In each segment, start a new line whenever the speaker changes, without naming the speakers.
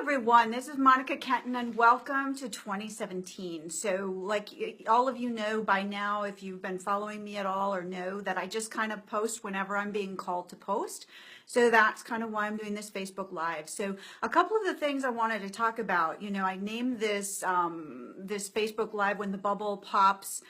everyone, this is Monica Kenton and welcome to 2017. So like all of you know by now, if you've been following me at all or know that I just kind of post whenever I'm being called to post. So that's kind of why I'm doing this Facebook Live. So a couple of the things I wanted to talk about, I named this this Facebook Live When the Bubble Pops,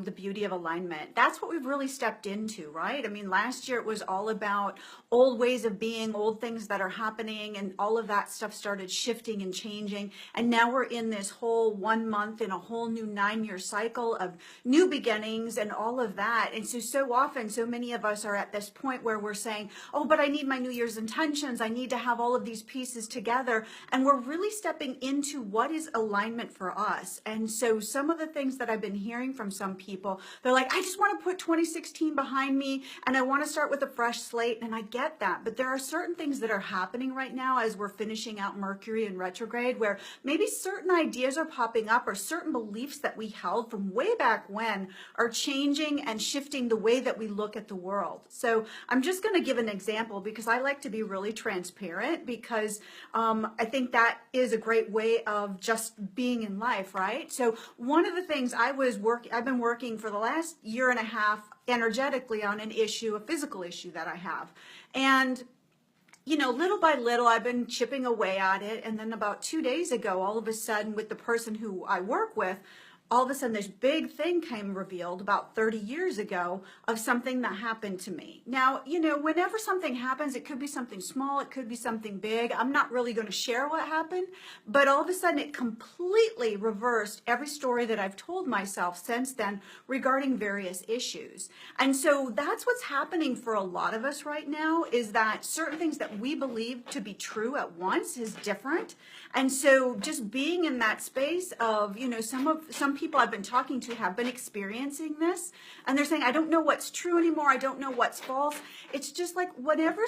the beauty of alignment. That's what we've really stepped into, right? I mean, last year it was all about old ways of being, old things that are happening, and all of that stuff started shifting and changing. And now we're in this whole 1 month in a whole new 9-year cycle of new beginnings and all of that. And so often, so many of us are at this point where we're saying, oh, but I need my New Year's intentions. I need to have all of these pieces together. And we're really stepping into what is alignment for us. And so some of the things that I've been hearing from some people, they're like, I just want to put 2016 behind me and I want to start with a fresh slate. And I get that, but there are certain things that are happening right now as we're finishing out Mercury in retrograde, where maybe certain ideas are popping up or certain beliefs that we held from way back when are changing and shifting the way that we look at the world. So I'm just going to give an example because I like to be really transparent, because I think that is a great way of just being in life, right? So one of the things I've been working for the last year and a half energetically on an issue, a physical issue that I have. And little by little, I've been chipping away at it. And then about 2 days ago, all of a sudden, with the person who I work with, all of a sudden this big thing came revealed about 30 years ago of something that happened to me. Now, whenever something happens, it could be something small, it could be something big. I'm not really going to share what happened, but all of a sudden it completely reversed every story that I've told myself since then regarding various issues. And so that's what's happening for a lot of us right now, is that certain things that we believe to be true at once is different. And so just being in that space of, some people I've been talking to have been experiencing this, and they're saying, I don't know what's true anymore. I don't know what's false. It's just like whenever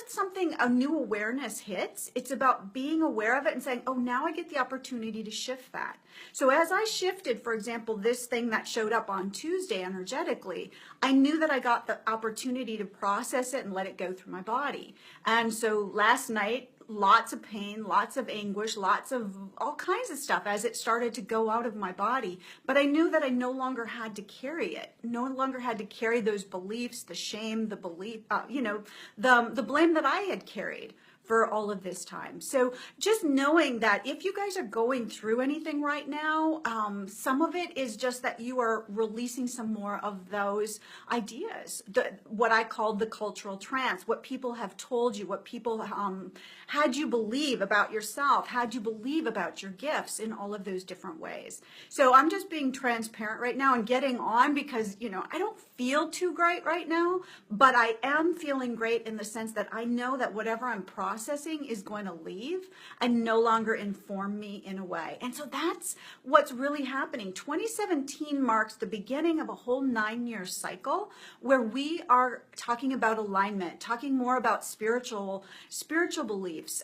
a new awareness hits, it's about being aware of it and saying, oh, now I get the opportunity to shift that. So as I shifted, for example, this thing that showed up on Tuesday energetically, I knew that I got the opportunity to process it and let it go through my body. And so last night, lots of pain, lots of anguish, lots of all kinds of stuff as it started to go out of my body. But I knew that I no longer had to carry it, no longer had to carry those beliefs, the shame, the belief, the blame that I had carried for all of this time. So just knowing that if you guys are going through anything right now, some of it is just that you are releasing some more of those ideas, what I call the cultural trance, what people have told you, what people had you believe about yourself, had you believe about your gifts in all of those different ways. So I'm just being transparent right now and getting on because, I don't feel too great right now, but I am feeling great in the sense that I know that whatever I'm processing is going to leave and no longer inform me in a way. And so that's what's really happening. 2017 marks the beginning of a whole 9-year cycle where we are talking about alignment, talking more about spiritual beliefs,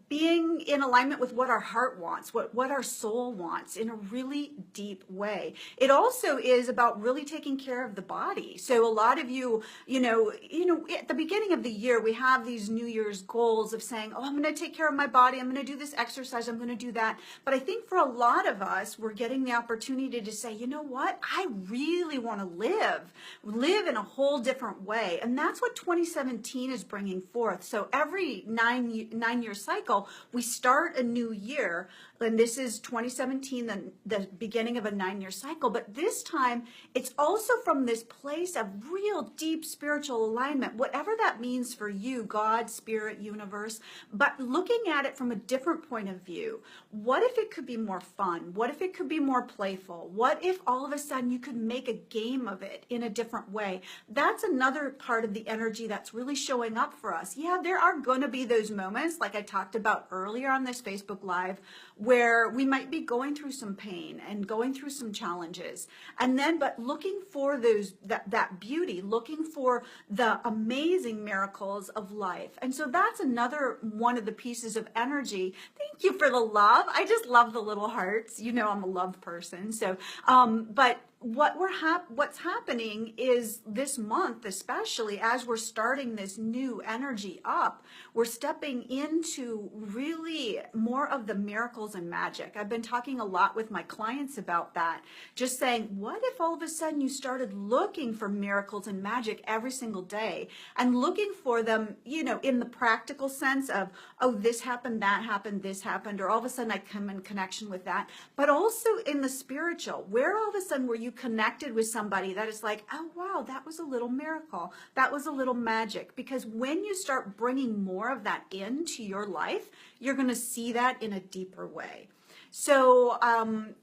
being in alignment with what our heart wants, what our soul wants in a really deep way. It also is about really taking care of the body. So a lot of you, at the beginning of the year, we have these New Year's goals of saying, oh, I'm going to take care of my body. I'm going to do this exercise. I'm going to do that. But I think for a lot of us, we're getting the opportunity to say, you know what? I really want to live in a whole different way. And that's what 2017 is bringing forth. So every 9-year cycle, we start a new year. And this is 2017, the beginning of a 9-year cycle. But this time, it's also from this place of real deep spiritual alignment, whatever that means for you, God, spirit, universe, but looking at it from a different point of view. What if it could be more fun? What if it could be more playful? What if all of a sudden you could make a game of it in a different way? That's another part of the energy that's really showing up for us. Yeah, there are going to be those moments, like I talked about earlier on this Facebook Live, where we might be going through some pain and going through some challenges, but looking for that beauty, looking for the amazing miracles of life. And so that's another one of the pieces of energy. Thank you for the love. I just love the little hearts. I'm a love person. So, but what's happening is this month, especially as we're starting this new energy up, we're stepping into really more of the miracles and magic. I've been talking a lot with my clients about that, just saying, what if all of a sudden you started looking for miracles and magic every single day and looking for them, in the practical sense of, oh, this happened, that happened, this happened, or all of a sudden I come in connection with that, but also in the spiritual, where all of a sudden were you connected with somebody that is like, oh wow, that was a little miracle, that was a little magic. Because when you start bringing more of that into your life, you're going to see that in a deeper way. So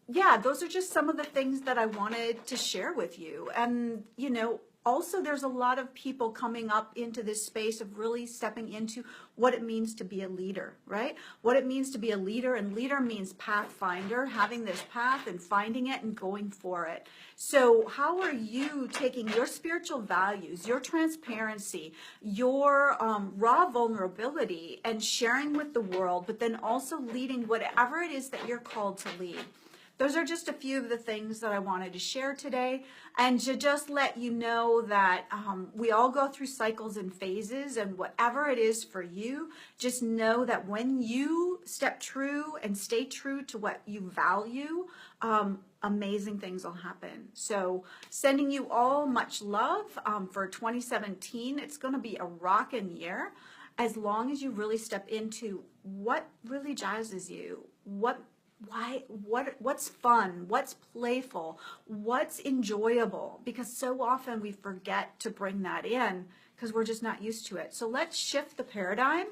yeah, those are just some of the things that I wanted to share with you. And also, there's a lot of people coming up into this space of really stepping into what it means to be a leader, right? What it means to be a leader, and leader means pathfinder, having this path and finding it and going for it. So how are you taking your spiritual values, your transparency, your raw vulnerability and sharing with the world, but then also leading whatever it is that you're called to lead? Those are just a few of the things that I wanted to share today, and to just let you know that we all go through cycles and phases, and whatever it is for you, just know that when you step true and stay true to what you value, amazing things will happen. So sending you all much love for 2017. It's going to be a rockin' year, as long as you really step into what really jazzes you, what's fun, what's playful, what's enjoyable, because so often we forget to bring that in because we're just not used to it. So let's shift the paradigm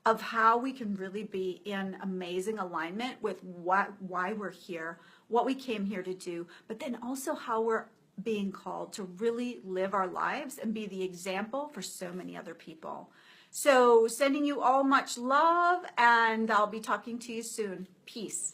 of how we can really be in amazing alignment with why we're here, what we came here to do, but then also how we're being called to really live our lives and be the example for so many other people. So sending you all much love, and I'll be talking to you soon. Peace.